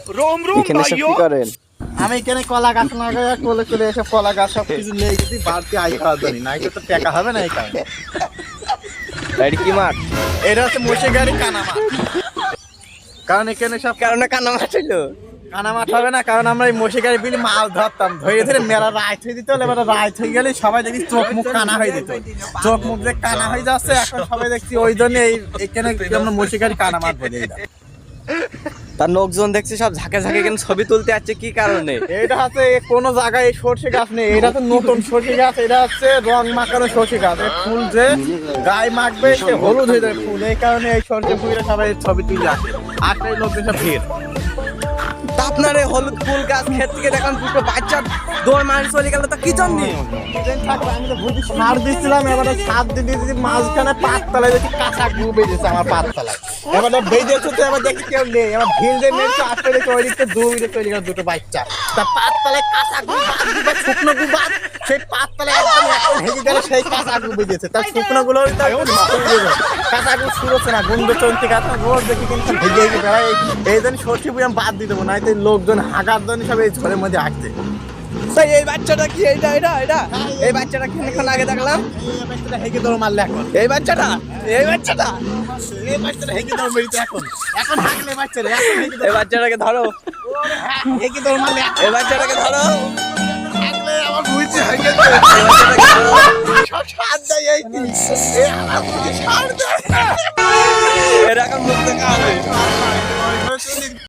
रोम रोम भाइयों আমি এখানে কলা গাছ লাগাই কোলে কোলে এসে কলা গাছ সব কিছু নিয়ে গেছি বাড়তি আই খাওয়া জানি না এটা তো টাকা হবে না এই কারণে এটা কি মাছ এটা হচ্ছে মোষে গাড়ি কানা মাছ কারণ এখানে সব কারণে কানা মাছ হইলো কানা মাছ হবে না কারণ আমরা এই মোষে গাড়ি বিলি মাছ ধরতাম ধরে ধরে মেলা রাইট হয়ে দিত এবার রাইট হয়ে গেলে সবাই দেখি চোখ মুখ কানা হয়ে যেত চোখ মুখ যে কানা হয়ে যাচ্ছে এখন সবাই দেখছি ওই জন্য এখানে আমরা মোষে গাড়ি কানা মাছ বলে দিই তার লোকজন দেখছি সব ঝাঁকে ঝাঁকে কেন ছবি তুলতে যাচ্ছে কি কারণে এটা হচ্ছে কোনো জায়গায় এই সর্ষে গাছ নেই এটা তো নতুন সর্ষে গাছ এটা হচ্ছে রং মাখানো সর্ষে গাছ এই ফুল যে গায়ে মাখবে সে হলুদ হয়ে যাবে ফুল এই কারণে এই সর্ষে ফুলে সবাই ছবি তুলে আসে আসলে লোকজন সব ভিড় তা আপনার এই হলুদ ফুল গাছ ক্ষেত থেকে দেখলাম দুটো বাচ্চা দৌড় মারি চলে গেল তা কি জন্য আমি তো বুঝি সার দিচ্ছিলাম এবারে সার দিয়ে দিদি মাঝখানে পাততলায় দেখি কাঁচা গু বেজেছে আমার পাততলায় এবারে বেজেছে তো এবার দেখি কেউ নেই এবার ভিড় দিয়ে নেমেছে আসলে দেখি ওই দিকতে তৈরি করে দুটো বাচ্চা তা পাততলায় কাঁচা গু বাদ দিবে শুকনো গু বাদ সেই পাততলায় একদম এখন হেগে গেলে সেই কাঁচা গু বেজেছে তার শুকনো গুলো কাঁচা গু ছুড়োচ্ছে না গুন্ড চলতে কাঁচা রোজ দেখি কিন্তু ভেজে বেড়ায় এই জন্য সর্ষে বুঝে আমি বাদ দিয়ে দেবো না এতে লোকজন হাঁকার জন্য সব এই ঝড়ের মধ্যে আসছে এই বাচ্চাটা কি এটা এটা এটা এই বাচ্চাটা কিছুক্ষণ আগে দেখলাম এই বাচ্চাটা হেগে দৌড় মারলে এখন এই বাচ্চাটা এই বাচ্চাটা হেগে দৌড় মেরেছে এখন এখন হাঁকলে বাচ্চারা এখন এই বাচ্চাটাকে ধরো হেগে দৌড় মারলে এই বাচ্চাটাকে ধরো হাঁকলে আমার বুঝছে হেগে সার দেয় এই আমার বুঝে সার দেয় এরকম মুখ দেখা হবে